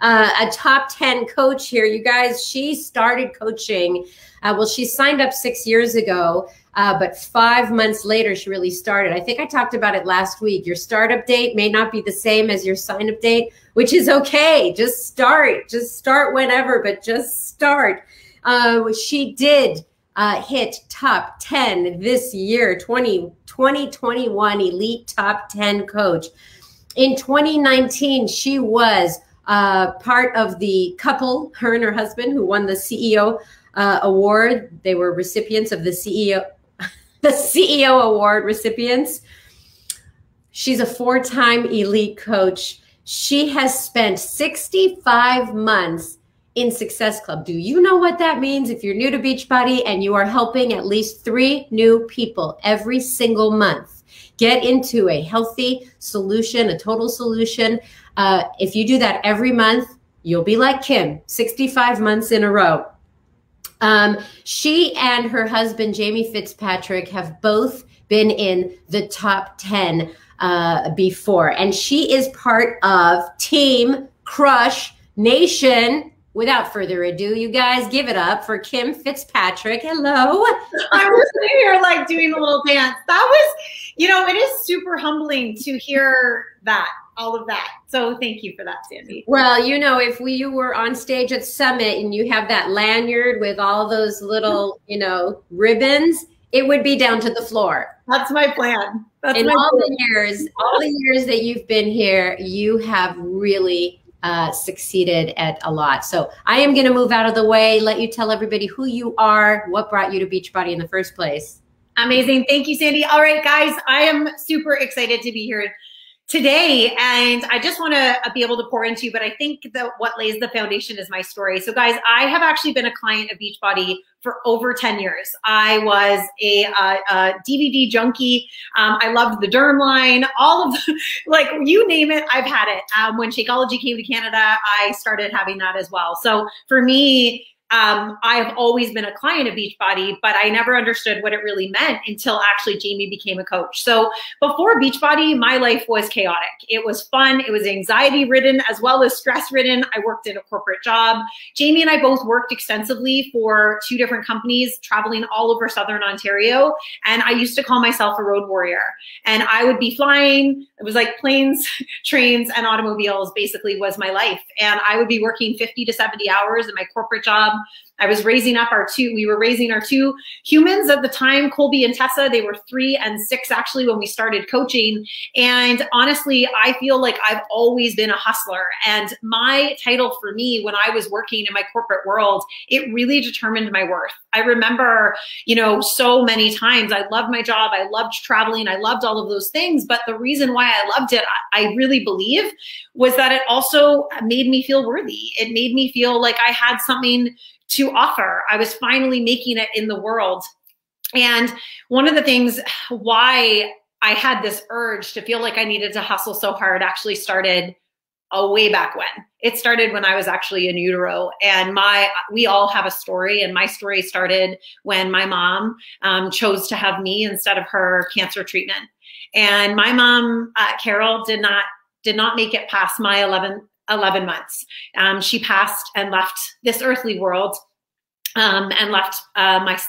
A top 10 coach here. You guys, she started coaching. Well, she signed up 6 years ago, but 5 months later, she really started. I think I talked about it last week. Your startup date may not be the same as your sign up date, which is okay. Just start. Just start whenever, but just start. She did hit top 10 this year, 2021 Elite Top 10 Coach. In 2019, she was part of the couple, her and her husband, who won the CEO award. They were recipients of the CEO award recipients. She's a 4-time elite coach. She has spent 65 months in Success Club. Do you know what that means? If you're new to Beachbody and you are helping at least 3 new people every single month get into a healthy solution, a total solution. If you do that every month, you'll be like Kim, 65 months in a row. She and her husband, Jamie Fitzpatrick, have both been in the top 10 before. And she is part of Team Crush Nation. Without further ado, you guys, give it up for Kim Fitzpatrick. Hello. I was sitting here like doing a little dance. That was, you know, it is super humbling to hear that, all of that. So thank you for that, Sandy. Well, you know, if you were on stage at Summit and you have that lanyard with all those little, you know, ribbons, it would be down to the floor. That's my plan. That's in my all plan. the years that you've been here, you have really succeeded at a lot. So I am going to move out of the way, let you tell everybody who you are, what brought you to Beachbody in the first place. Amazing. Thank you, Sandy. All right, guys, I am super excited to be here today, and I just want to be able to pour into you, but I think that what lays the foundation is my story. So guys, I have actually been a client of Beachbody for over 10 years. I was a DVD junkie. I loved the Derm line, all of the, like, you name it, I've had it. When Shakeology came to Canada, I started having that as well. So for me, I've always been a client of Beachbody, but I never understood what it really meant until actually Jamie became a coach. So before Beachbody, my life was chaotic. It was fun. It was anxiety ridden as well as stress ridden. I worked in a corporate job. Jamie and I both worked extensively for 2 different companies, traveling all over Southern Ontario. And I used to call myself a road warrior. And I would be flying. It was like planes, trains, and automobiles basically was my life. And I would be working 50 to 70 hours in my corporate job. I was raising up we were raising our 2 humans at the time, Colby and Tessa. They were 3 and 6 actually when we started coaching. And honestly, I feel like I've always been a hustler. And my title for me when I was working in my corporate world, it really determined my worth. I remember, you know, so many times I loved my job. I loved traveling. I loved all of those things. But the reason why I loved it, I really believe, was that it also made me feel worthy. It made me feel like I had something to offer. I was finally making it in the world. And one of the things why I had this urge to feel like I needed to hustle so hard actually started way back when. It started when I was actually in utero, and we all have a story, and my story started when my mom chose to have me instead of her cancer treatment. And my mom, Carol, did not make it past my 11 months. She passed and left this earthly world, and left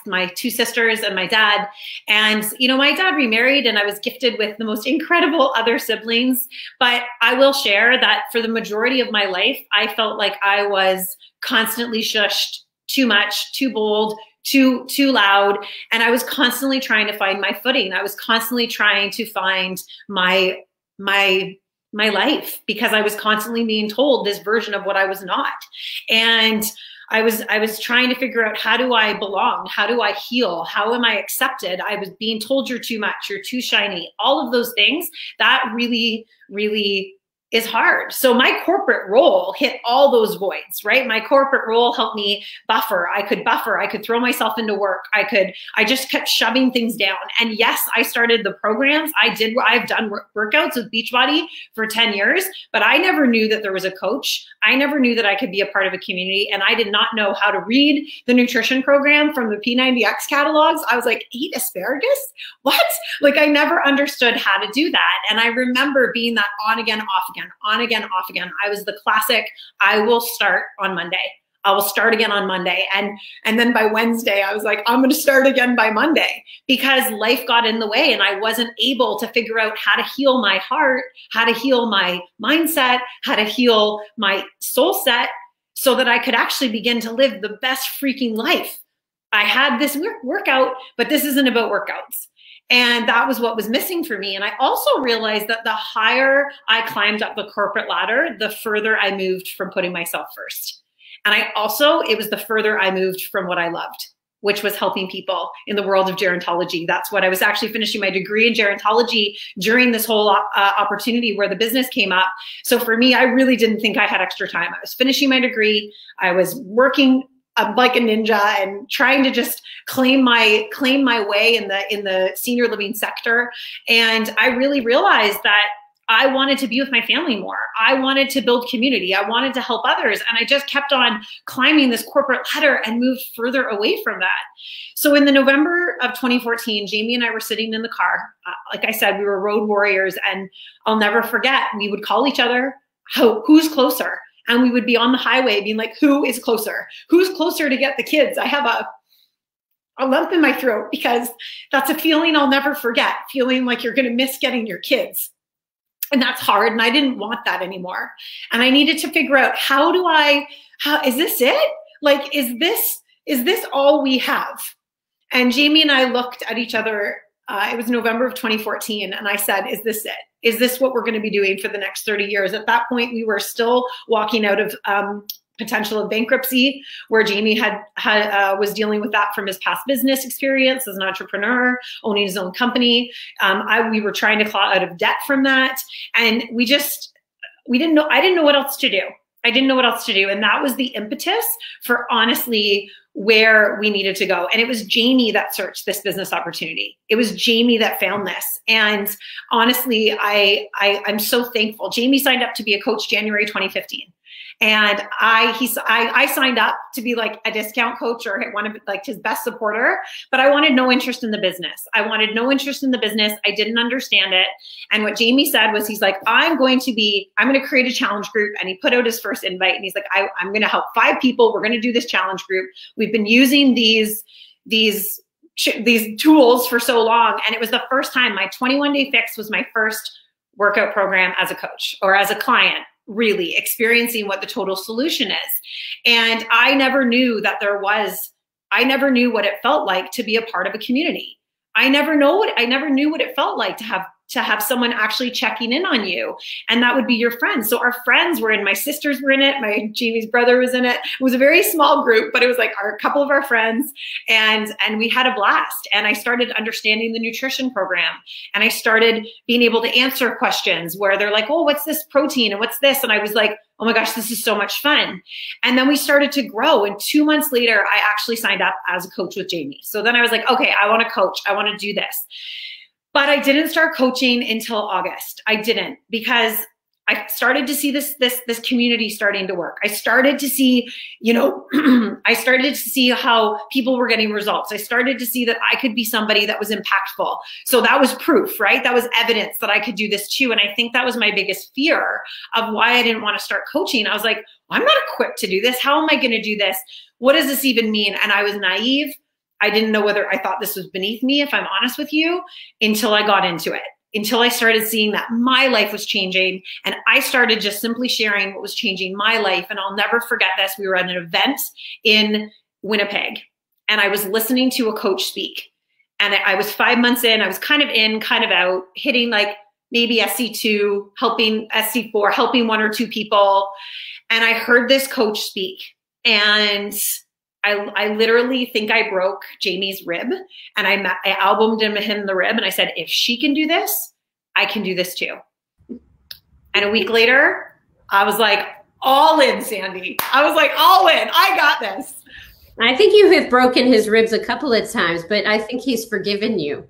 my 2 sisters and my dad. And, you know, my dad remarried, and I was gifted with the most incredible other siblings. But I will share that for the majority of my life, I felt like I was constantly shushed, too much, too bold, too loud. And I was constantly trying to find my footing. I was constantly trying to find my life, because I was constantly being told this version of what I was not. And I was trying to figure out, how do I belong? How do I heal? How am I accepted? I was being told you're too much, you're too shiny, all of those things. That really, really is hard. So my corporate role hit all those voids, right? My corporate role helped me buffer. I could throw myself into work. I just kept shoving things down. And yes, I started the programs. I've done workouts with Beachbody for 10 years, but I never knew that there was a coach. I never knew that I could be a part of a community. And I did not know how to read the nutrition program from the P90X catalogs. I was like, eat asparagus? What? Like, I never understood how to do that. And I remember being that on again, off again. again, off again. I was the classic, I will start on Monday. I will start again on Monday. And then by Wednesday, I was like, I'm going to start again by Monday, because life got in the way and I wasn't able to figure out how to heal my heart, how to heal my mindset, how to heal my soul set so that I could actually begin to live the best freaking life. I had this workout, but this isn't about workouts. And that was what was missing for me. And I also realized that the higher I climbed up the corporate ladder, the further I moved from putting myself first. And it was the further I moved from what I loved, which was helping people in the world of gerontology. That's what I was actually finishing my degree in gerontology during this whole opportunity where the business came up. So for me, I really didn't think I had extra time. I was finishing my degree. I was working like a ninja and trying to just claim my way in the senior living sector. And I really realized that I wanted to be with my family more. I wanted to build community. I wanted to help others. And I just kept on climbing this corporate ladder and moved further away from that. So in the November of 2014, Jamie and I were sitting in the car. Like I said, we were road warriors, and I'll never forget, we would call each other, who's closer? And we would be on the highway being like, who is closer? Who's closer to get the kids? I have a lump in my throat because that's a feeling I'll never forget, feeling like you're going to miss getting your kids. And that's hard. And I didn't want that anymore. And I needed to figure out, how is this it? Like, is this all we have? And Jamie and I looked at each other. It was November of 2014. And I said, is this it? Is this what we're going to be doing for the next 30 years? At that point, we were still walking out of potential of bankruptcy, where Jamie was dealing with that from his past business experience as an entrepreneur, owning his own company. We were trying to claw out of debt from that. And I didn't know what else to do. And that was the impetus for honestly where we needed to go. And it was Jamie that searched this business opportunity. It was Jamie that found this. And honestly, I'm so thankful. Jamie signed up to be a coach January 2015. And I signed up to be like a discount coach or one of like his best supporter, but I wanted no interest in the business. I didn't understand it. And what Jamie said was, he's like, I'm going to create a challenge group. And he put out his first invite and he's like, I'm going to help 5 people. We're going to do this challenge group. We've been using these tools for so long. And it was the first time. My 21-day fix was my first workout program as a coach or as a client, really experiencing what the total solution is. And I never knew what it felt like to be a part of a community. I never knew what it felt like to have someone actually checking in on you, and that would be your friends. So our friends were in, my sisters were in it, Jamie's brother was in it. It was a very small group, but it was like a couple of our friends, and we had a blast. And I started understanding the nutrition program, and I started being able to answer questions where they're like, oh, what's this protein and what's this? And I was like, oh my gosh, this is so much fun. And then we started to grow. And 2 months later, I actually signed up as a coach with Jamie. So then I was like, okay, I want to coach. I want to do this. But I didn't start coaching until August. I didn't, because I started to see this community starting to work. I started to see, how people were getting results. I started to see that I could be somebody that was impactful. So that was proof, right? That was evidence that I could do this too. And I think that was my biggest fear of why I didn't want to start coaching. I was like, I'm not equipped to do this. How am I going to do this? What does this even mean? And I was naive. I didn't know whether I thought this was beneath me, if I'm honest with you, until I got into it, until I started seeing that my life was changing. And I started just simply sharing what was changing my life. And I'll never forget this. We were at an event in Winnipeg, and I was listening to a coach speak. And I was 5 months in, I was kind of in, kind of out, hitting like maybe SC2, helping SC4, helping 1 or 2 people. And I heard this coach speak, and I literally think I broke Jamie's rib, and I albumed him in the rib, and I said, if she can do this, I can do this too. And a week later, I was like, all in, Sandy. I was like, all in. I got this. I think you have broken his ribs a couple of times, but I think he's forgiven you.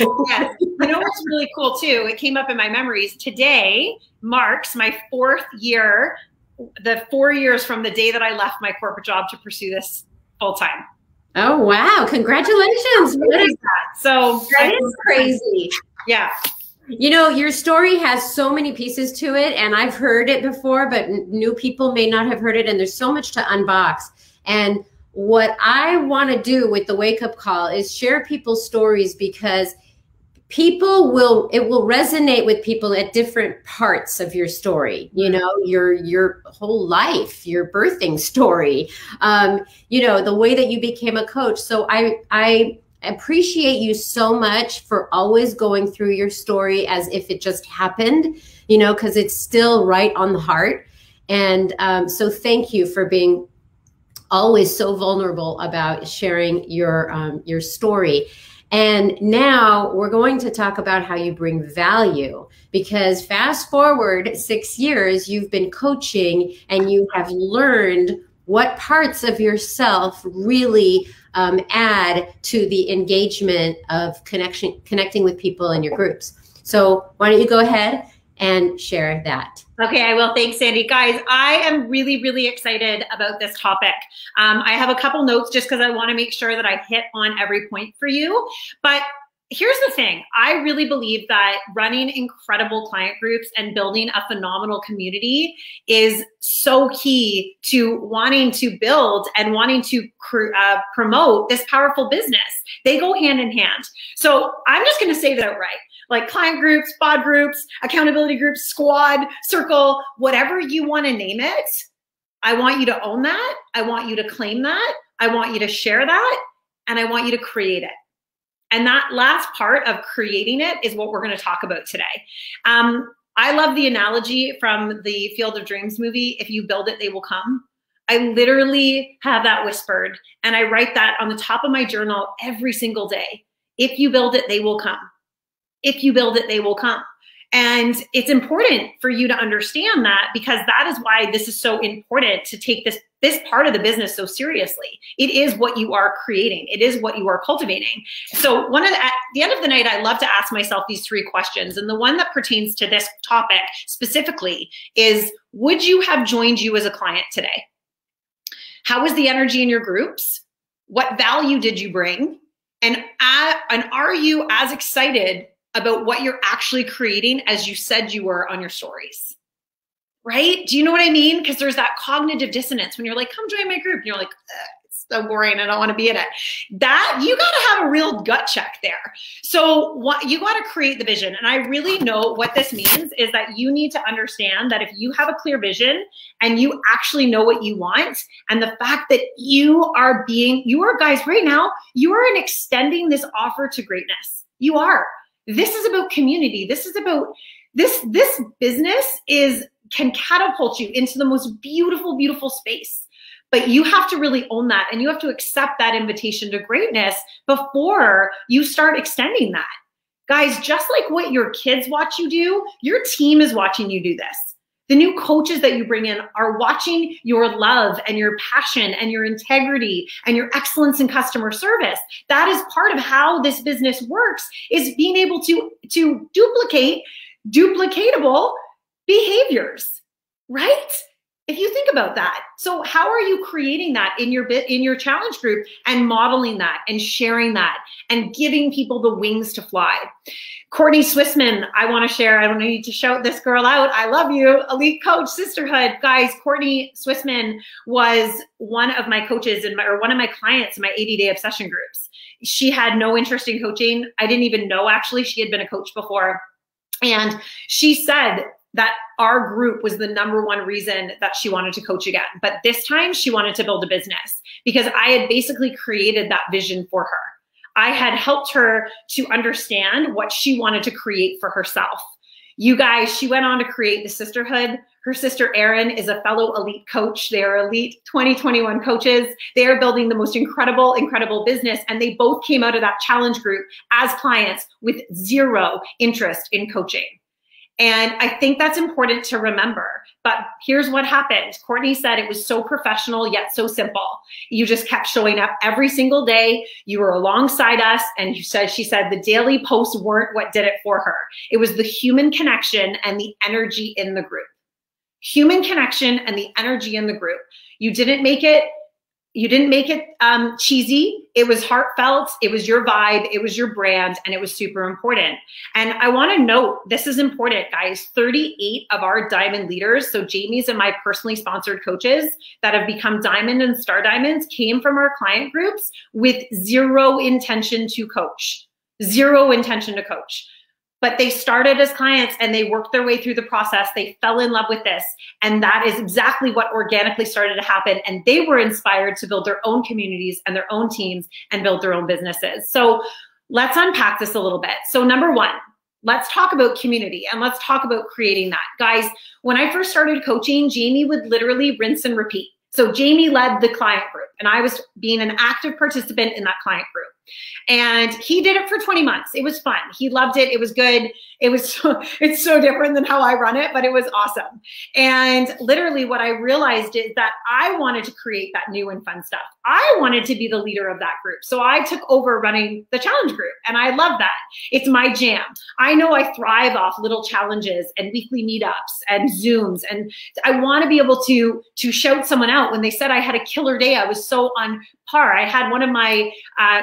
Yes. You know what's really cool too? It came up in my memories. Today marks my 4th year, the 4 years from the day that I left my corporate job to pursue this full time. Oh, wow. Congratulations. What is that? So that is crazy. Yeah. You know, your story has so many pieces to it, and I've heard it before, but new people may not have heard it, and there's so much to unbox. And what I want to do with the wake-up call is share people's stories, because it will resonate with people at different parts of your story, you know, your whole life, your birthing story, you know, the way that you became a coach. So I appreciate you so much for always going through your story as if it just happened, you know, because it's still right on the heart. And so thank you for being always so vulnerable about sharing your story. And now we're going to talk about how you bring value, because fast forward 6 years, you've been coaching and you have learned what parts of yourself really add to the engagement of connecting with people in your groups. So why don't you go ahead and share that? Okay, I will. Thanks, Sandy. Guys, I am really, really excited about this topic. I have a couple notes just because I want to make sure that I hit on every point for you. But here's the thing. I really believe that running incredible client groups and building a phenomenal community is so key to wanting to build and wanting to promote this powerful business. They go hand in hand. So I'm just going to say that outright. Like client groups, pod groups, accountability groups, squad, circle, whatever you want to name it. I want you to own that. I want you to claim that. I want you to share that. And I want you to create it. And that last part of creating it is what we're going to talk about today. I love the analogy from the Field of Dreams movie. If you build it, they will come. I literally have that whispered. And I write that on the top of my journal every single day. If you build it, they will come. If you build it, they will come. And it's important for you to understand that, because that is why this is so important to take this part of the business so seriously. It is what you are creating. It is what you are cultivating. So at the end of the night, I love to ask myself these 3 questions. And the one that pertains to this topic specifically is, would you have joined you as a client today? How was the energy in your groups? What value did you bring? And are you as excited about what you're actually creating as you said you were on your stories, right? Do you know what I mean? Because there's that cognitive dissonance when you're like, come join my group. And you're like, it's so boring. I don't want to be in it. That you got to have a real gut check there. So you got to create the vision. And I really know what this means is that you need to understand that if you have a clear vision and you actually know what you want, and the fact that you are guys right now, you are extending this offer to greatness. You are. This is about community. This is about this business can catapult you into the most beautiful, beautiful space. But you have to really own that, and you have to accept that invitation to greatness before you start extending that. Guys, just like what your kids watch you do, your team is watching you do this. The new coaches that you bring in are watching your love and your passion and your integrity and your excellence in customer service. That is part of how this business works, is being able to duplicate duplicatable behaviors, right? If you think about that. So how are you creating that in your challenge group and modeling that and sharing that and giving people the wings to fly? Courtney Swissman, I want to share. I don't need to shout this girl out. I love you. Elite Coach Sisterhood. Guys, Courtney Swissman was one of my coaches or one of my clients in my 80-day obsession groups. She had no interest in coaching. I didn't even know, actually, she had been a coach before. And she said that our group was the #1 reason that she wanted to coach again. But this time she wanted to build a business, because I had basically created that vision for her. I had helped her to understand what she wanted to create for herself. You guys, she went on to create the sisterhood. Her sister Erin is a fellow elite coach. They are elite 2021 coaches. They are building the most incredible, incredible business. And they both came out of that challenge group as clients with 0 interest in coaching. And I think that's important to remember. But here's what happened. Courtney said it was so professional, yet so simple. You just kept showing up every single day. You were alongside us. And she said the daily posts weren't what did it for her. It was the human connection and the energy in the group. Human connection and the energy in the group. You didn't make it You didn't make it cheesy. It was heartfelt. It was your vibe. It was your brand, and it was super important. And I want to note, this is important, guys. 38 of our diamond leaders, so Jamie's and my personally sponsored coaches that have become diamond and star diamonds, came from our client groups with zero intention to coach. Zero intention to coach. But they started as clients and they worked their way through the process. They fell in love with this. And that is exactly what organically started to happen. And they were inspired to build their own communities and their own teams and build their own businesses. So let's unpack this a little bit. So number one, let's talk about community and let's talk about creating that. Guys, when I first started coaching, Jamie would literally rinse and repeat. So Jamie led the client group and I was being an active participant in that client group. And he did it for 20 months. It was fun. He loved it. It was good. It's so different than how I run it, but it was awesome. And literally what I realized is that I wanted to create that new and fun stuff. I wanted to be the leader of that group. So I took over running the challenge group and I love that. It's my jam. I know I thrive off little challenges and weekly meetups and Zooms. And I want to be able to shout someone out. When they said I had a killer day, I was so on par. I had one of my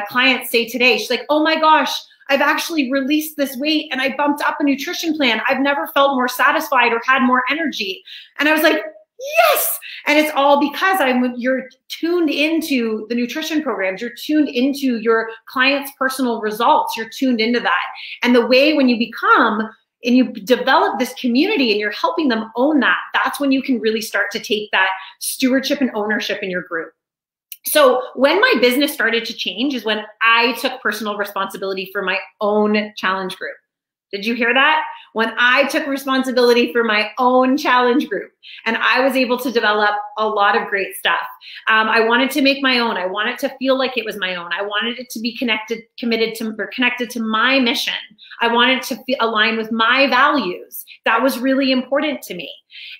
clients say today, she's like, oh my gosh, I've actually released this weight and I bumped up a nutrition plan. I've never felt more satisfied or had more energy. And I was like, yes. And it's all because you're tuned into the nutrition programs. You're tuned into your clients' personal results. You're tuned into that. And the way when you become and you develop this community and you're helping them own that, that's when you can really start to take that stewardship and ownership in your group. So when my business started to change is when I took personal responsibility for my own challenge group. Did you hear that? When I took responsibility for my own challenge group and I was able to develop a lot of great stuff. I wanted to make my own. I wanted to feel like it was my own. I wanted it to be connected to my mission. I wanted to align with my values. That was really important to me.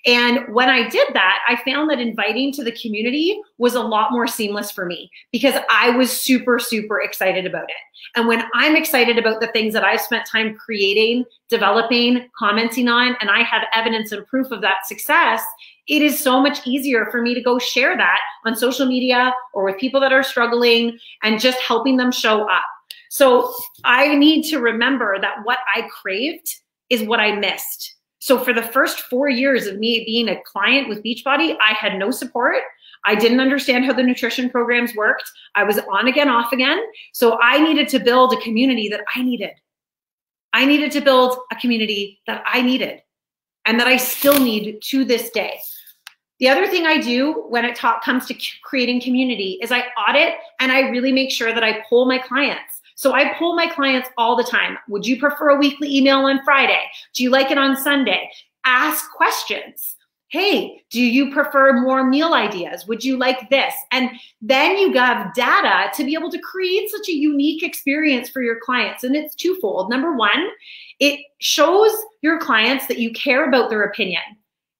And when I did that, I found that inviting to the community was a lot more seamless for me because I was super, super excited about it. And when I'm excited about the things that I've spent time creating, developing, commenting on, and I have evidence and proof of that success, it is so much easier for me to go share that on social media or with people that are struggling and just helping them show up. So I need to remember that what I craved is what I missed. So for the first 4 years of me being a client with Beachbody, I had no support. I didn't understand how the nutrition programs worked. I was on again, off again. So I needed to build a community that I needed. I needed to build a community that I needed and that I still need to this day. The other thing I do when it comes to creating community is I audit and I really make sure that I poll my clients. So I poll my clients all the time. Would you prefer a weekly email on Friday? Do you like it on Sunday? Ask questions. Hey, do you prefer more meal ideas? Would you like this? And then you have data to be able to create such a unique experience for your clients. And it's twofold. Number one, it shows your clients that you care about their opinion.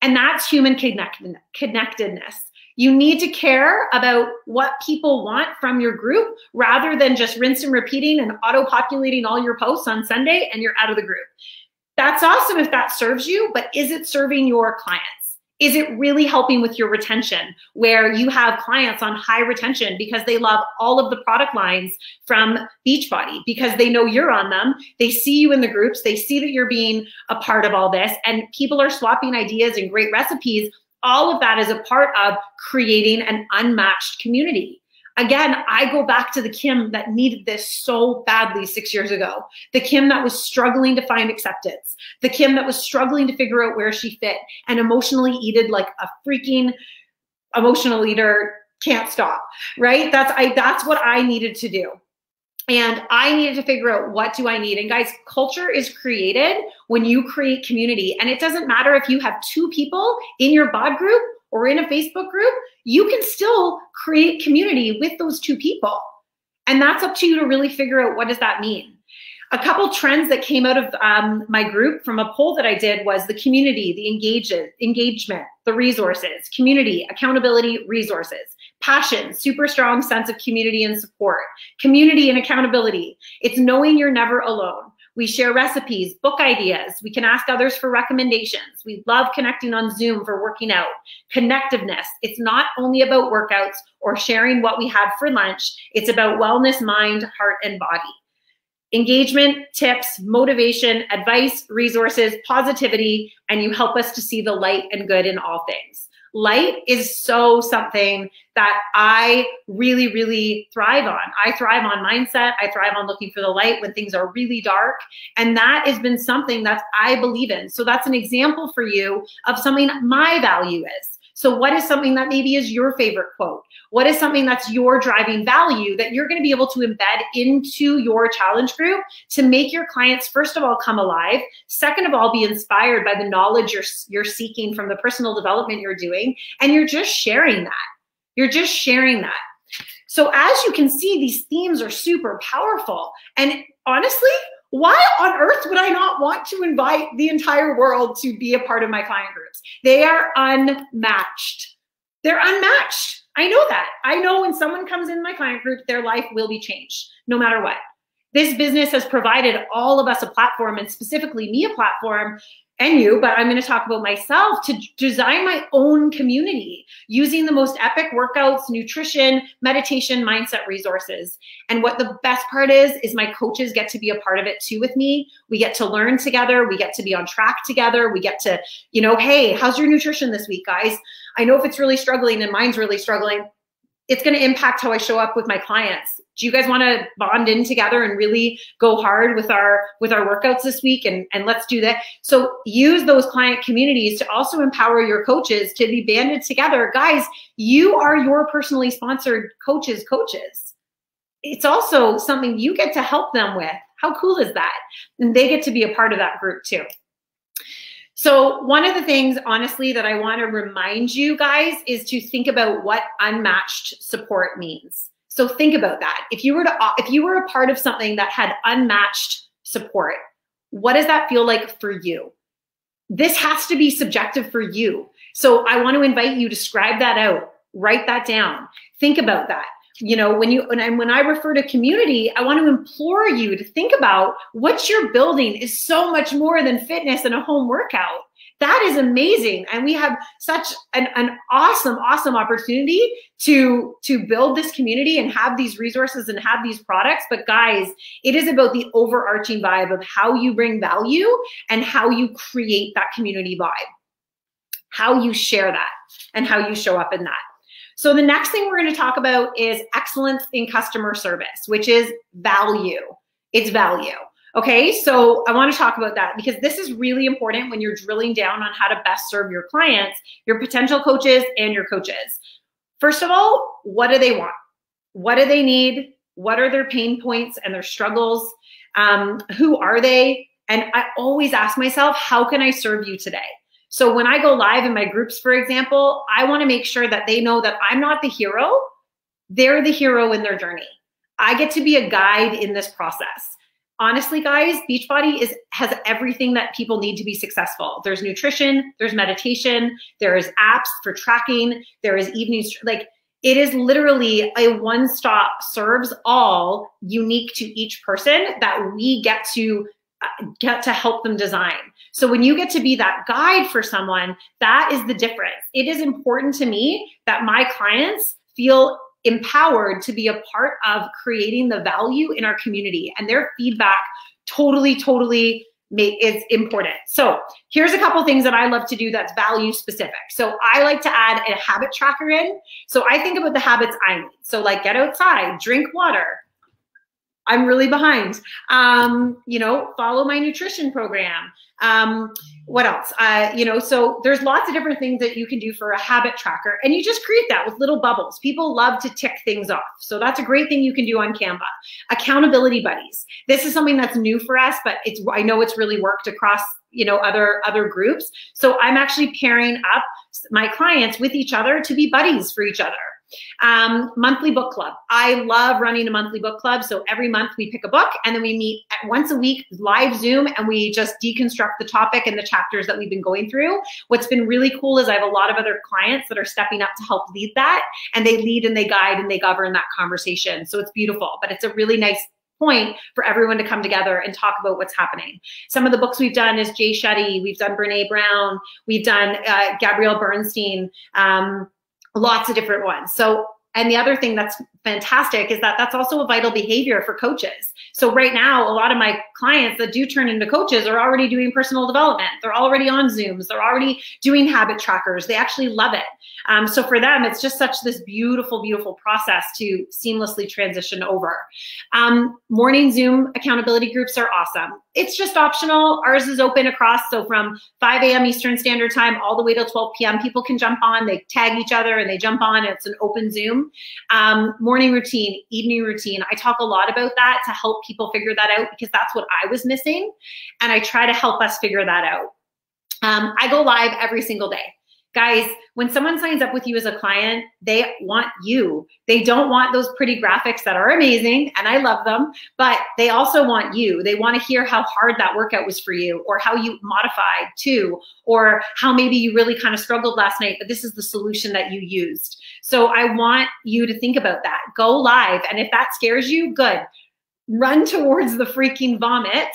And that's human connectedness. You need to care about what people want from your group rather than just rinse and repeating and auto-populating all your posts on Sunday and you're out of the group. That's awesome if that serves you, but is it serving your clients? Is it really helping with your retention where you have clients on high retention because they love all of the product lines from Beachbody because they know you're on them. They see you in the groups. They see that you're being a part of all this and people are swapping ideas and great recipes. All of that is a part of creating an unmatched community. Again, I go back to the Kim that needed this so badly 6 years ago. The Kim that was struggling to find acceptance. The Kim that was struggling to figure out where she fit and emotionally eated like a freaking emotional eater can't stop, right? That's what I needed to do. And I needed to figure out what do I need. And guys, culture is created when you create community. And it doesn't matter if you have 2 people in your bod group or in a Facebook group, you can still create community with those 2 people. And that's up to you to really figure out what does that mean. A couple trends that came out of my group from a poll that I did was the community, the engagement, the resources, community, accountability, resources, passion, super strong sense of community and support, community and accountability. It's knowing you're never alone. We share recipes, book ideas. We can ask others for recommendations. We love connecting on Zoom for working out. Connectiveness. It's not only about workouts or sharing what we had for lunch. It's about wellness, mind, heart, and body. Engagement, tips, motivation, advice, resources, positivity, and you help us to see the light and good in all things. Light is so something that I really, really thrive on. I thrive on mindset. I thrive on looking for the light when things are really dark. And that has been something that I believe in. So that's an example for you of something my value is. So what is something that maybe is your favorite quote? What is something that's your driving value that you're going to be able to embed into your challenge group to make your clients, first of all, come alive. Second of all, be inspired by the knowledge you're seeking from the personal development you're doing. And you're just sharing that. You're just sharing that. So as you can see, these themes are super powerful. And honestly, why on earth would I not want to invite the entire world to be a part of my client groups? They are unmatched. They're unmatched. I know that. I know when someone comes in my client group, their life will be changed no matter what. This business has provided all of us a platform, and specifically me a platform, and you, but I'm going to talk about myself, to design my own community using the most epic workouts, nutrition, meditation, mindset resources. And what the best part is my coaches get to be a part of it too with me. We get to learn together. We get to be on track together. We get to, hey, how's your nutrition this week, guys? I know if it's really struggling and mine's really struggling, it's going to impact how I show up with my clients. Do you guys want to bond in together and really go hard with our workouts this week? And let's do that. So use those client communities to also empower your coaches to be banded together. Guys, you are your personally sponsored coaches. It's also something you get to help them with. How cool is that? And they get to be a part of that group too. So one of the things, honestly, that I want to remind you guys is to think about what unmatched support means. So think about that. If you were a part of something that had unmatched support, what does that feel like for you? This has to be subjective for you. So I want to invite you to scribe that out, write that down, think about that. When I refer to community, I want to implore you to think about what you're building is so much more than fitness and a home workout. That is amazing. And we have such an awesome opportunity to build this community and have these resources and have these products. But guys, it is about the overarching vibe of how you bring value and how you create that community vibe, how you share that and how you show up in that. So the next thing we're going to talk about is excellence in customer service, which is value. It's value. Okay, so I want to talk about that because this is really important when you're drilling down on how to best serve your clients, your potential coaches, and your coaches. First of all, what do they want? What do they need? What are their pain points and their struggles? Who are they? And I always ask myself, how can I serve you today? So when I go live in my groups, for example, I want to make sure that they know that I'm not the hero. They're the hero in their journey. I get to be a guide in this process. Honestly, guys, Beachbody has everything that people need to be successful. There's nutrition, there's meditation, there is apps for tracking, there is evening, it is literally a one-stop serves all, unique to each person that we get to help them design. So when you get to be that guide for someone, that is the difference. It is important to me that my clients feel empowered to be a part of creating the value in our community, and their feedback totally is important. So here's a couple things that I love to do that's value specific. So I like to add a habit tracker in. So I think about the habits I need. So like get outside, drink water. I'm really behind. Follow my nutrition program. What else? So there's lots of different things that you can do for a habit tracker, and you just create that with little bubbles. People love to tick things off. So that's a great thing you can do on Canva. Accountability buddies. This is something that's new for us, but I know it's really worked across, other groups. So I'm actually pairing up my clients with each other to be buddies for each other. Monthly book club. I love running a monthly book club. So every month we pick a book and then we meet once a week, live Zoom, and we just deconstruct the topic and the chapters that we've been going through. What's been really cool is I have a lot of other clients that are stepping up to help lead that, and they lead and they guide and they govern that conversation. So it's beautiful, but it's a really nice point for everyone to come together and talk about what's happening. Some of the books we've done is Jay Shetty, we've done Brene Brown, we've done Gabrielle Bernstein, lots of different ones. So, and the other thing that's fantastic is that that's also a vital behavior for coaches. So right now, a lot of my clients that do turn into coaches are already doing personal development. They're already on Zooms. They're already doing habit trackers. They actually love it. So for them, it's just such this beautiful, beautiful process to seamlessly transition over. Morning Zoom accountability groups are awesome. It's just optional. Ours is open across. So from 5 a.m. Eastern Standard Time all the way till 12 p.m., people can jump on, they tag each other and they jump on. It's an open Zoom. Morning routine, evening routine. I talk a lot about that to help people figure that out because that's what I was missing. And I try to help us figure that out. I go live every single day. Guys, when someone signs up with you as a client, they want you. They don't want those pretty graphics that are amazing, and I love them, but they also want you. They want to hear how hard that workout was for you, or how you modified too, or how maybe you really kind of struggled last night, but this is the solution that you used. So I want you to think about that. Go live, and if that scares you, good. Run towards the freaking vomit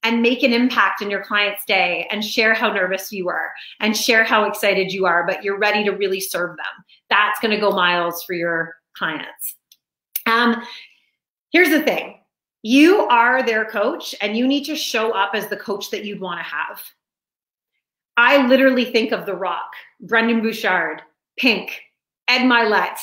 and make an impact in your client's day and share how nervous you were and share how excited you are, but you're ready to really serve them. That's going to go miles for your clients. Here's the thing. You are their coach and you need to show up as the coach that you'd want to have. I literally think of The Rock, Brendan Bouchard, Pink, Ed Milet.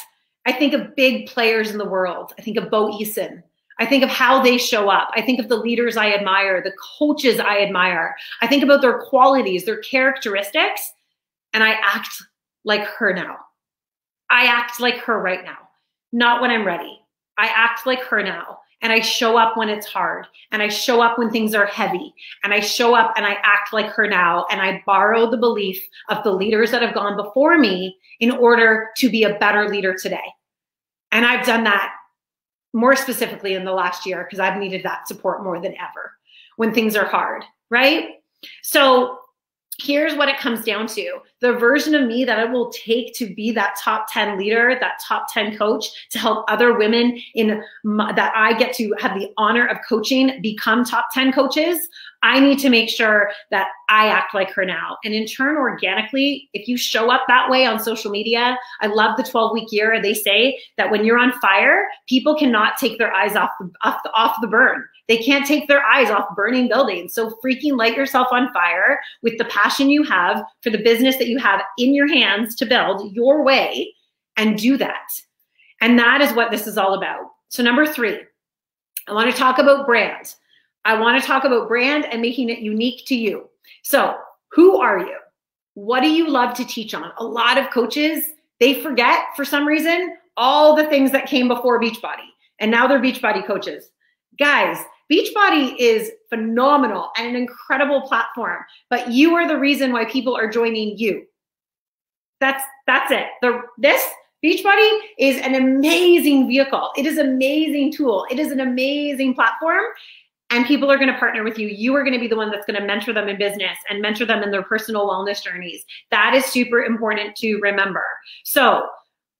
I think of big players in the world. I think of Bo Eason. I think of how they show up. I think of the leaders I admire, the coaches I admire. I think about their qualities, their characteristics, and I act like her now. I act like her right now, not when I'm ready. I act like her now, and I show up when it's hard, and I show up when things are heavy, and I show up and I act like her now, and I borrow the belief of the leaders that have gone before me in order to be a better leader today. And I've done that more specifically in the last year because I've needed that support more than ever when things are hard, right? So here's what it comes down to. The version of me that it will take to be that top 10 leader, that top 10 coach, to help other women that I get to have the honor of coaching become top 10 coaches, I need to make sure that I act like her now. And in turn, organically, if you show up that way on social media, I love the 12-week year. They say that when you're on fire, people cannot take their eyes off the burn. They can't take their eyes off burning buildings. So freaking light yourself on fire with the passion you have for the business that you have in your hands to build your way and do that. And that is what this is all about. So number 3, I want to talk about brand. I want to talk about brand and making it unique to you. So who are you? What do you love to teach on? A lot of coaches, they forget for some reason all the things that came before Beachbody, and now they're Beachbody coaches. Guys, Beachbody is phenomenal and an incredible platform, but you are the reason why people are joining you. That's it. This Beachbody is an amazing vehicle. It is an amazing tool. It is an amazing platform. And people are going to partner with you. You are going to be the one that's going to mentor them in business and mentor them in their personal wellness journeys. That is super important to remember. So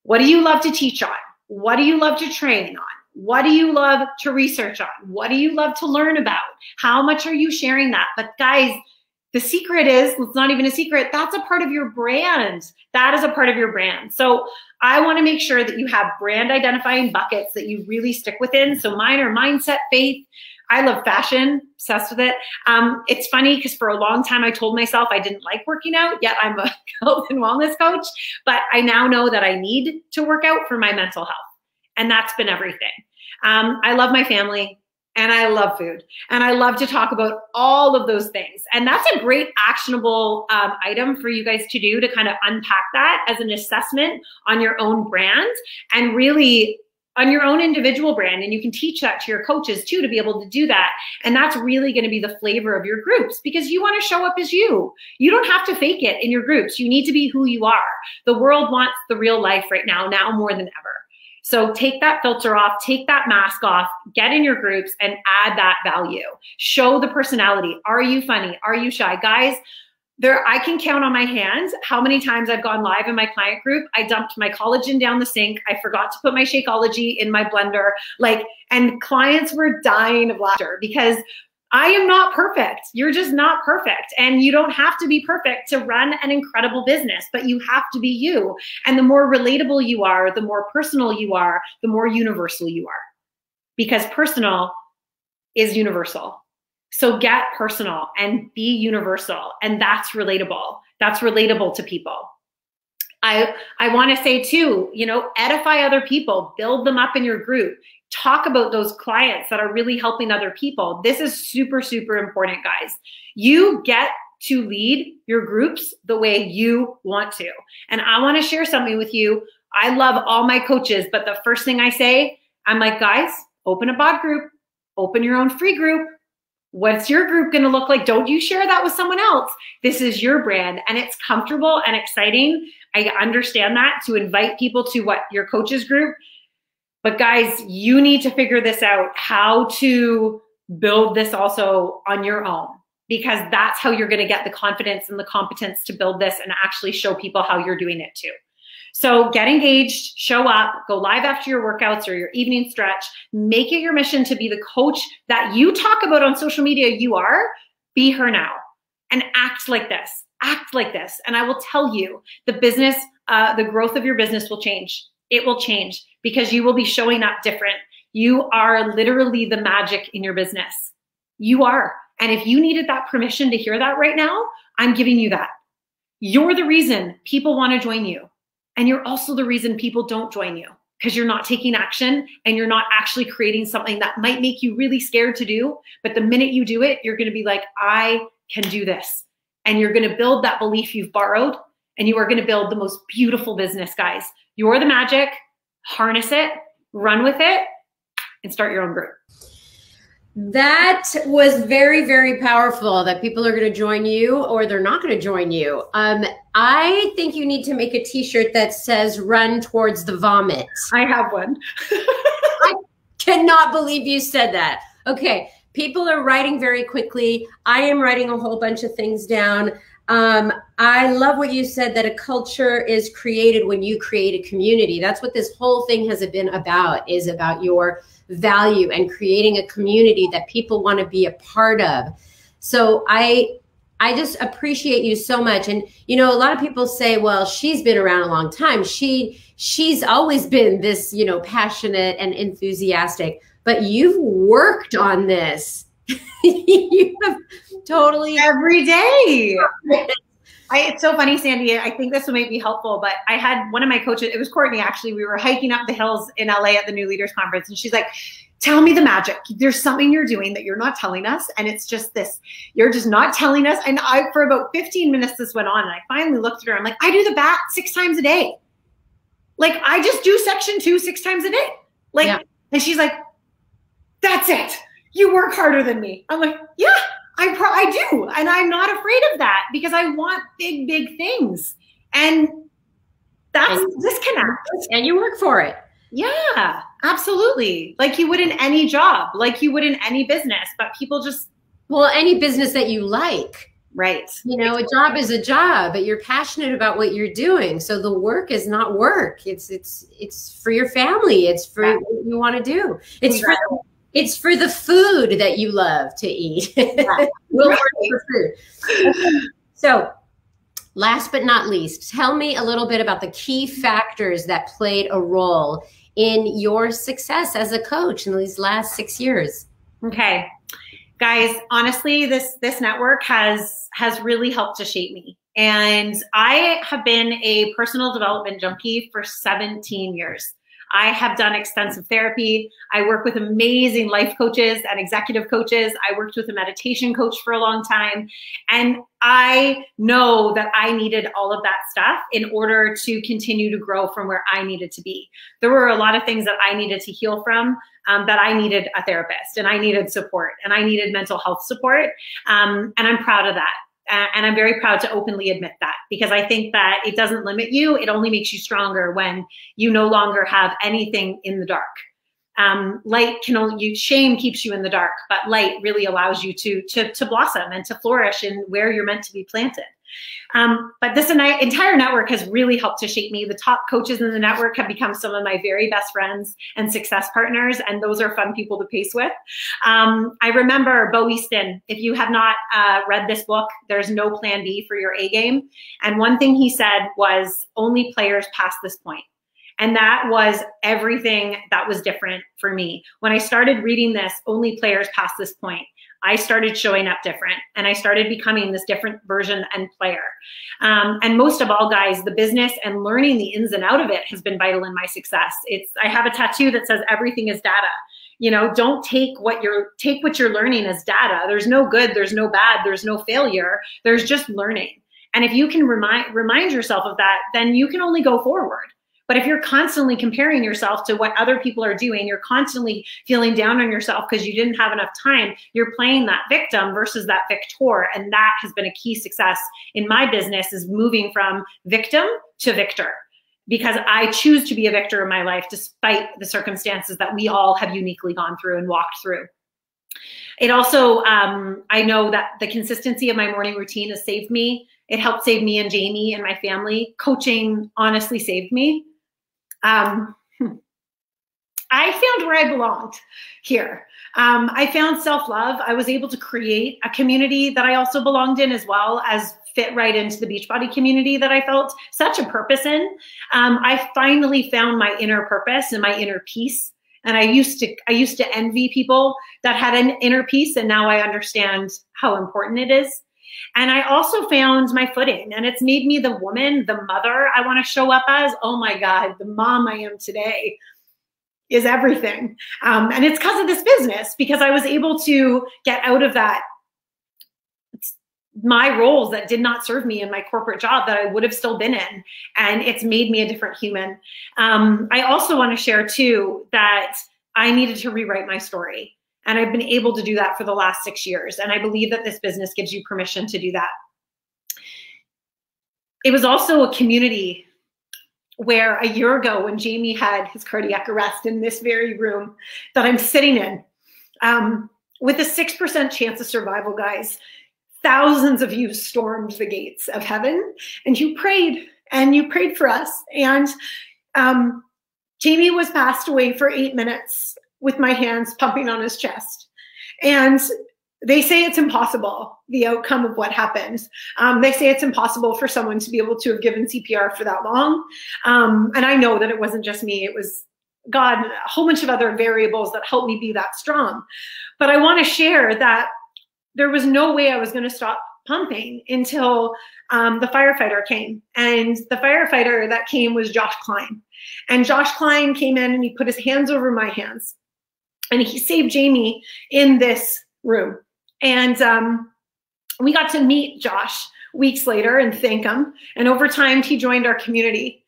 what do you love to teach on? What do you love to train on? What do you love to research on? What do you love to learn about? How much are you sharing that? But guys, the secret is, it's not even a secret, that's a part of your brand. That is a part of your brand. So I want to make sure that you have brand identifying buckets that you really stick within. So mine are mindset, faith. I love fashion, obsessed with it. It's funny because for a long time I told myself I didn't like working out, yet I'm a health and wellness coach. But I now know that I need to work out for my mental health. And that's been everything. I love my family and I love food. And I love to talk about all of those things. And that's a great actionable item for you guys to do, to kind of unpack that as an assessment on your own brand and really on your own individual brand. And you can teach that to your coaches too, to be able to do that. And that's really going to be the flavor of your groups, because you want to show up as you. You don't have to fake it in your groups. You need to be who you are. The world wants the real life right now more than ever. So take that filter off, take that mask off, get in your groups and add that value. Show the personality. Are you funny? Are you shy? Guys, I can count on my hands how many times I've gone live in my client group. I dumped my collagen down the sink. I forgot to put my Shakeology in my blender. And clients were dying of laughter because I am not perfect. You're just not perfect. And you don't have to be perfect to run an incredible business, but you have to be you. And the more relatable you are, the more personal you are, the more universal you are. Because personal is universal. So get personal and be universal. And that's relatable. That's relatable to people. I want to say too, edify other people, build them up in your group. Talk about those clients that are really helping other people. This is super, super important, guys. You get to lead your groups the way you want to. And I want to share something with you. I love all my coaches, but the first thing I say, I'm like, guys, open a bot group, open your own free group. What's your group going to look like? Don't you share that with someone else. This is your brand and it's comfortable and exciting. I understand that, to invite people to your coaches group. But guys, you need to figure this out, how to build this also on your own, because that's how you're going to get the confidence and the competence to build this and actually show people how you're doing it too. So get engaged, show up, go live after your workouts or your evening stretch, make it your mission to be the coach that you talk about on social media you are. Be her now and act like this, And I will tell you, the business, the growth of your business will change. It will change because you will be showing up different. You are literally the magic in your business. You are. And if you needed that permission to hear that right now, I'm giving you that. You're the reason people want to join you. And you're also the reason people don't join you, because you're not taking action and you're not actually creating something that might make you really scared to do. But the minute you do it, you're going to be like, I can do this. And you're going to build that belief you've borrowed, and you are going to build the most beautiful business, guys. You're the magic. Harness it, run with it, and start your own group. That was very, very powerful, that people are going to join you or they're not going to join you. I think you need to make a t-shirt that says run towards the vomit. I have one. I cannot believe you said that. Okay. People are writing very quickly. I am writing a whole bunch of things down. I love what you said, that a culture is created when you create a community. That's what this whole thing has been about, is about your value and creating a community that people want to be a part of. So I just appreciate you so much. And, a lot of people say, well, she's been around a long time. She's always been this, passionate and enthusiastic, but you've worked on this. You have totally every day. It's so funny, Sandy. I think this will make me helpful, but I had one of my coaches, it was Courtney, actually. We were hiking up the hills in LA at the New Leaders Conference, and she's like, tell me the magic. There's something you're doing that you're not telling us, and it's just this. You're just not telling us. And for about 15 minutes this went on, and I finally looked at her. I'm like, I do the bat 6 times a day. I just do section 2 6 times a day. Yeah. And she's like, that's it. You work harder than me. I'm like, yeah. I do. And I'm not afraid of that, because I want big, big things. And that's disconnect. And you work for it. Yeah, absolutely. Like you would in any job, like you would in any business, but people just. Well, any business that you like. Right. A job is a job, but you're passionate about what you're doing. So the work is not work. It's for your family. It's for what you want to do. It's for the food that you love to eat. We'll work for food. Okay. So last but not least, tell me a little bit about the key factors that played a role in your success as a coach in these last 6 years. Okay. Guys, honestly, this network has really helped to shape me. And I have been a personal development junkie for 17 years. I have done extensive therapy. I work with amazing life coaches and executive coaches. I worked with a meditation coach for a long time. And I know that I needed all of that stuff in order to continue to grow from where I needed to be. There were a lot of things that I needed to heal from, that I needed a therapist, and I needed support, and I needed mental health support. And I'm proud of that. And I'm very proud to openly admit that, because I think that it doesn't limit you. It only makes you stronger when you no longer have anything in the dark. Shame keeps you in the dark, but light really allows you to blossom and to flourish in where you're meant to be planted. But this entire network has really helped to shape me. The top coaches in the network have become some of my very best friends and success partners, and those are fun people to pace with. I remember Bo Easton. If you have not read this book, There's No Plan B for Your A Game. And one thing he said was, only players past this point. And that was everything that was different for me. When I started reading this, only players past this point, I started showing up different, and I started becoming this different version and player. And most of all, guys, the business and learning the ins and out of it has been vital in my success. I have a tattoo that says everything is data. You know, don't take what you're learning as data. There's no good, there's no bad, there's no failure. There's just learning. And if you can remind yourself of that, then you can only go forward. But if you're constantly comparing yourself to what other people are doing, you're constantly feeling down on yourself because you didn't have enough time, you're playing that victim versus that victor. And that has been a key success in my business, is moving from victim to victor, because I choose to be a victor in my life despite the circumstances that we all have uniquely gone through and walked through. It also, I know that the consistency of my morning routine has saved me. It helped save me and Jamie and my family. Coaching honestly saved me. I found where I belonged here. I found self-love. I was able to create a community that I also belonged in, as well as fit right into the Beachbody community that I felt such a purpose in. I finally found my inner purpose and my inner peace. And I used to envy people that had an inner peace, and now I understand how important it is. And I also found my footing, and it's made me the woman, the mother I want to show up as. Oh my God, the mom I am today is everything. And it's because of this business, because I was able to get out of my roles that did not serve me in my corporate job that I would have still been in. And it's made me a different human. I also want to share too that I needed to rewrite my story. And I've been able to do that for the last 6 years. And I believe that this business gives you permission to do that. It was also a community where a year ago, when Jamie had his cardiac arrest, in this very room that I'm sitting in, with a 6% chance of survival, guys, thousands of you stormed the gates of heaven, and you prayed for us. And Jamie was passed away for 8 minutes with my hands pumping on his chest. And they say it's impossible, the outcome of what happened. They say it's impossible for someone to be able to have given CPR for that long. And I know that it wasn't just me, it was God, and a whole bunch of other variables that helped me be that strong. But I want to share that there was no way I was going to stop pumping until the firefighter came. And the firefighter that came was Josh Klein. And Josh Klein came in and he put his hands over my hands. And he saved Jamie in this room. And we got to meet Josh weeks later and thank him. And over time, he joined our community.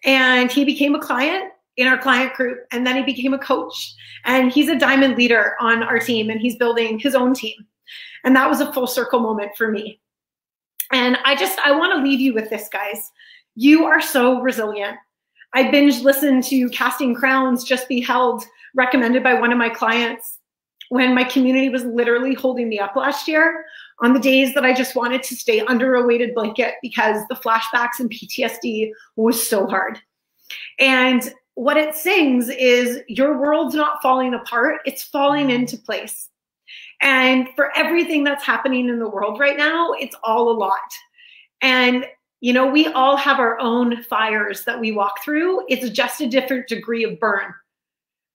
And he became a client in our client group. And then he became a coach. And he's a diamond leader on our team. And he's building his own team. And that was a full circle moment for me. And I want to leave you with this, guys. You are so resilient. I binge listened to Casting Crowns, Just Be Held, recommended by one of my clients, when my community was literally holding me up last year on the days that I just wanted to stay under a weighted blanket because the flashbacks and PTSD was so hard. And what it sings is, your world's not falling apart, it's falling into place. And for everything that's happening in the world right now, it's all a lot. And you know, we all have our own fires that we walk through. It's just a different degree of burn.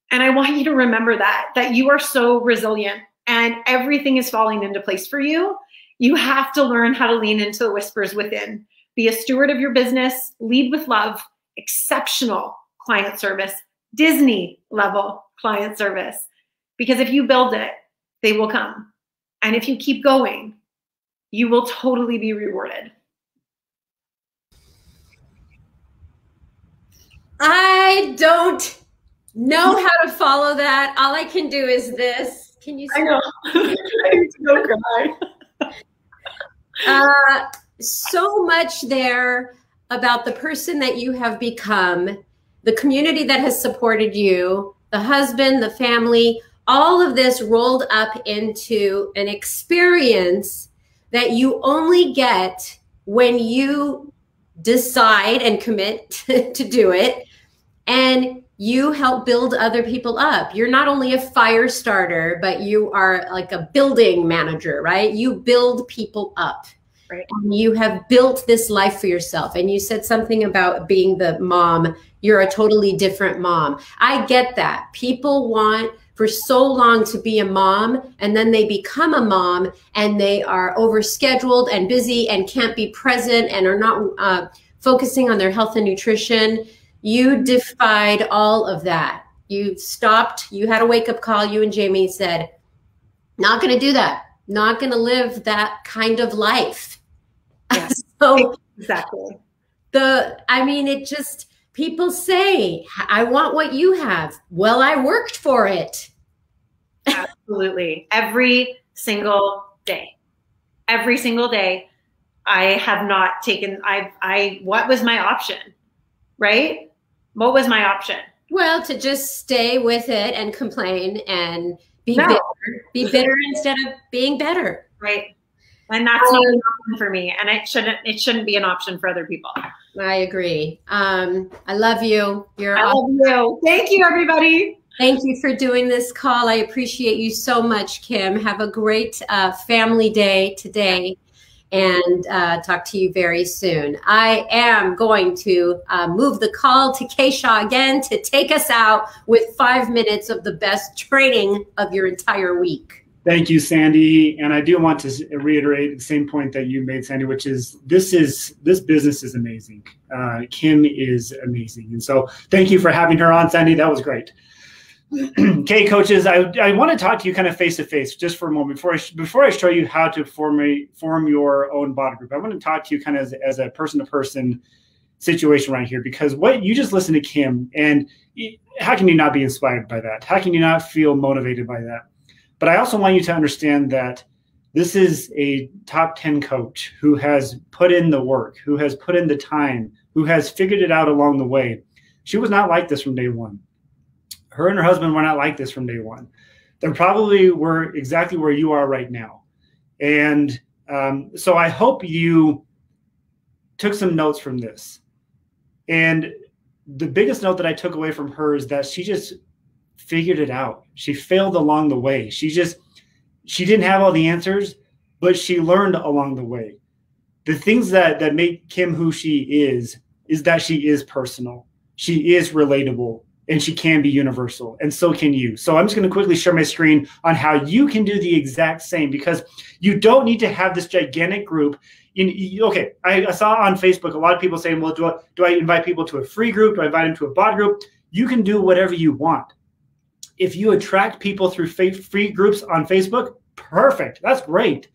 And I want you to remember that you are so resilient and everything is falling into place for you. You have to learn how to lean into the whispers within. Be a steward of your business, lead with love, exceptional client service, Disney level client service. Because if you build it, they will come. And if you keep going, you will totally be rewarded. I don't know how to follow that. All I can do is this. Can you see? I know. I need to go cry. So much there about the person that you have become, the community that has supported you, the husband, the family, all of this rolled up into an experience that you only get when you decide and commit to do it, and you help build other people up. You're not only a fire starter, but you are like a building manager, right? You build people up. Right. And you have built this life for yourself. And you said something about being the mom. You're a totally different mom. I get that. People want for so long to be a mom, and then they become a mom and they are overscheduled and busy and can't be present and are not focusing on their health and nutrition. You defied all of that. You stopped. You had a wake-up call. You and Jamie said, not going to do that. Not going to live that kind of life. Yes, so exactly. It just, people say, I want what you have. Well, I worked for it. Absolutely. Every single day, I have not taken, what was my option, right? What was my option? Well, to just stay with it and complain and be bitter instead of being better. Right. And that's not an option for me. And it shouldn't be an option for other people. I agree. I love you. I love you. Thank you, everybody. Thank you for doing this call. I appreciate you so much, Kim. Have a great family day today, and talk to you very soon. I am going to move the call to Keisha again to take us out with 5 minutes of the best training of your entire week. Thank you, Sandy. And I do want to reiterate the same point that you made, Sandy, which is this business is amazing. Kim is amazing. And so thank you for having her on, Sandy. That was great. Okay, coaches, I want to talk to you kind of face to face just for a moment before I show you how to form your own body group. I want to talk to you kind of as a person to person situation right here, because what you just listened to Kim, and how can you not be inspired by that? How can you not feel motivated by that? But I also want you to understand that this is a top 10 coach who has put in the work, who has put in the time, who has figured it out along the way. She was not like this from day one. Her and her husband were not like this from day one. They probably were exactly where you are right now. And so I hope you took some notes from this. And the biggest note that I took away from her is that she just figured it out. She failed along the way. She didn't have all the answers, but she learned along the way. The things that make Kim who she is that she is personal. She is relatable, and she can be universal, and so can you. So I'm just going to quickly share my screen on how you can do the exact same, because you don't need to have this gigantic group. Okay, I saw on Facebook a lot of people saying, well, do I invite people to a free group? Do I invite them to a bot group? You can do whatever you want. If you attract people through free groups on Facebook, perfect. That's great.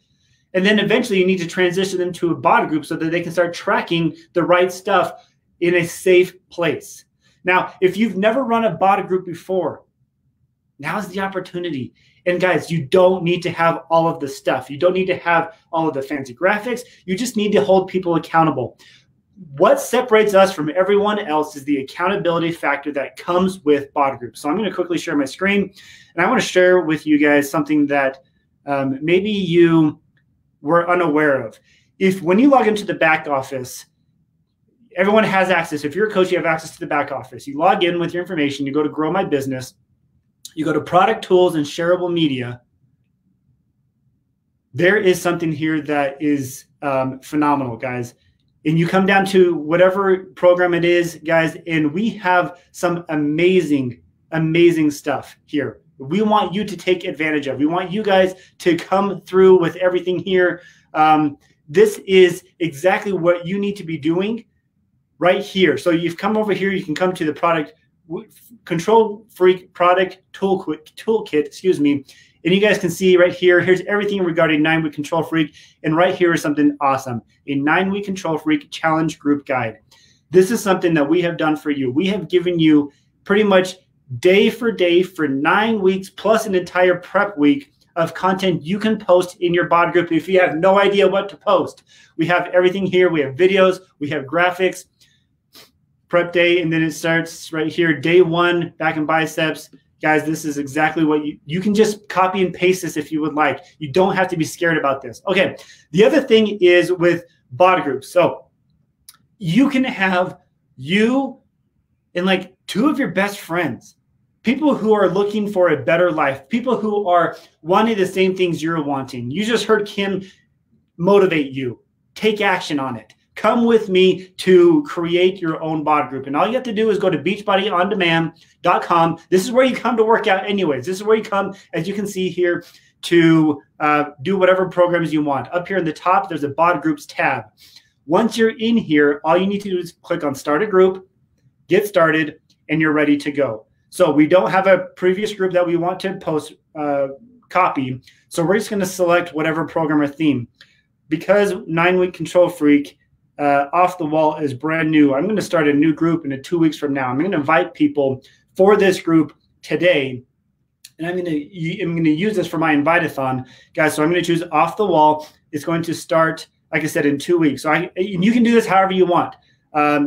And then eventually you need to transition them to a bot group so that they can start tracking the right stuff in a safe place. Now, if you've never run a bot group before, now's the opportunity. And guys, you don't need to have all of the stuff. You don't need to have all of the fancy graphics. You just need to hold people accountable. What separates us from everyone else is the accountability factor that comes with bot groups. So I'm going to quickly share my screen, and I want to share with you guys something that maybe you were unaware of. When you log into the back office, everyone has access. If you're a coach, you have access to the back office. You log in with your information. You go to Grow My Business. You go to Product Tools and Shareable Media. There is something here that is phenomenal, guys. And you come down to whatever program it is, guys, and we have some amazing, amazing stuff here. We want you to take advantage of. We want you guys to come through with everything here. This is exactly what you need to be doing right here. So you've come over here. You can come to the product Control Freak product toolkit, excuse me. And you guys can see right here, here's everything regarding 9-Week Control Freak. And right here is something awesome, a 9-Week Control Freak Challenge Group Guide. This is something that we have done for you. We have given you pretty much day for day for 9 weeks plus an entire prep week of content you can post in your bot group if you have no idea what to post. We have everything here. We have videos, we have graphics, prep day, and then it starts right here, day 1, back and biceps. Guys, this is exactly what you can just copy and paste this if you would like. You don't have to be scared about this. Okay, the other thing is with bod groups. So you can have you and like 2 of your best friends, people who are looking for a better life, people who are wanting the same things you're wanting. You just heard Kim motivate you. Take action on it. Come with me to create your own bod group. And all you have to do is go to beachbodyondemand.com. This is where you come to work out anyways. This is where you come, as you can see here, to do whatever programs you want. Up here in the top, there's a bod groups tab. Once you're in here, all you need to do is click on start a group, get started, and you're ready to go. So we don't have a previous group that we want to post copy. So we're just going to select whatever program or theme. Because 9-week control freak off the wall is brand new, I'm going to start a new group in 2 weeks from now. I'm going to invite people for this group today. And I'm going to use this for my invite-a-thon, guys. So I'm going to choose off the wall. It's going to start, like I said, in 2 weeks. So you can do this however you want.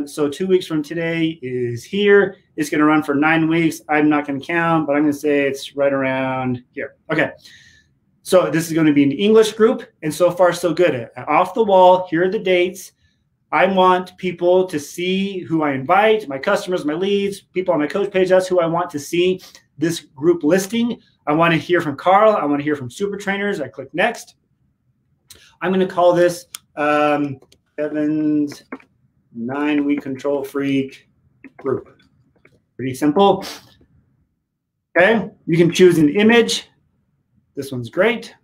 So 2 weeks from today is here. It's going to run for 9 weeks. I'm not going to count, but I'm going to say it's right around here. Okay. So this is going to be an English group. And so far, so good. Off the wall, here are the dates. I want people to see who I invite, my customers, my leads, people on my coach page. That's who I want to see this group listing. I want to hear from Carl. I want to hear from super trainers. I click next. I'm going to call this Kevin's 9-week control freak group. Pretty simple. Okay. You can choose an image. This one's great.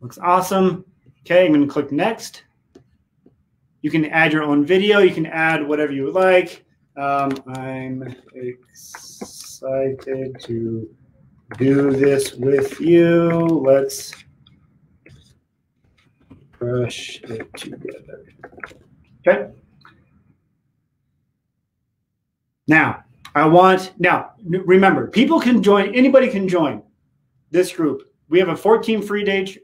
Looks awesome. Okay. I'm going to click next. You can add your own video. You can add whatever you would like. I'm excited to do this with you. Let's crush it together. Okay. Now, remember, people can join, anybody can join this group. We have a 14 free day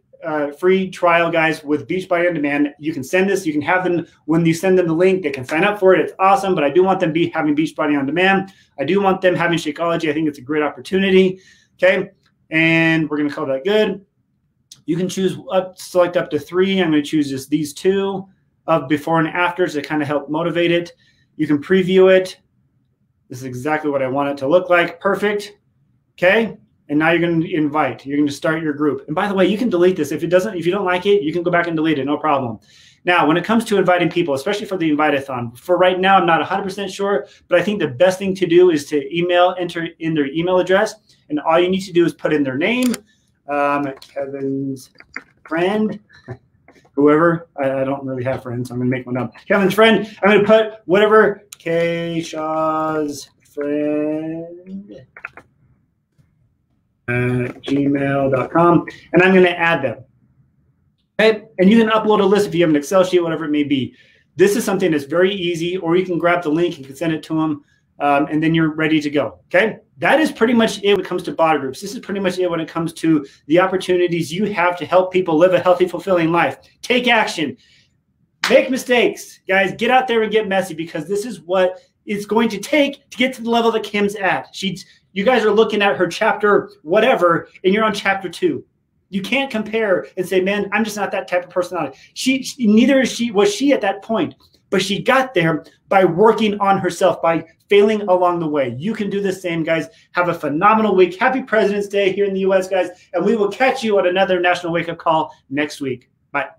free trial, guys, with Beachbody On Demand. You can send this. You can have them when you send them the link. They can sign up for it. It's awesome. But I do want them having Beachbody On Demand. I do want them having Shakeology. I think it's a great opportunity. Okay, and we're going to call that good. You can select up to 3. I'm going to choose just these 2 of before and afters to kind of help motivate it. You can preview it. This is exactly what I want it to look like. Perfect. Okay. And now you're going to invite. You're going to start your group. And by the way, you can delete this. If you don't like it, you can go back and delete it. No problem. Now, when it comes to inviting people, especially for the invite-a-thon, for right now, I'm not 100% sure, but I think the best thing to do is to enter in their email address. And all you need to do is put in their name, Kevin's friend, whoever. I don't really have friends, so I'm going to make one up. Kevin's friend. I'm going to put whatever, Shaw's friend. gmail.com, and I'm going to add them. Okay? And you can upload a list if you have an Excel sheet, whatever it may be. This is something that's very easy, or you can grab the link, you can send it to them, and then you're ready to go. Okay? That is pretty much it when it comes to bod groups. This is pretty much it when it comes to the opportunities you have to help people live a healthy, fulfilling life. Take action. Make mistakes. Guys, get out there and get messy, because this is what it's going to take to get to the level that Kim's at. You guys are looking at her chapter whatever, and you're on chapter 2. You can't compare and say, man, I'm just not that type of personality. Neither was she at that point, but she got there by working on herself, by failing along the way. You can do the same, guys. Have a phenomenal week. Happy President's Day here in the U.S., guys, and we will catch you on another National Wake Up Call next week. Bye.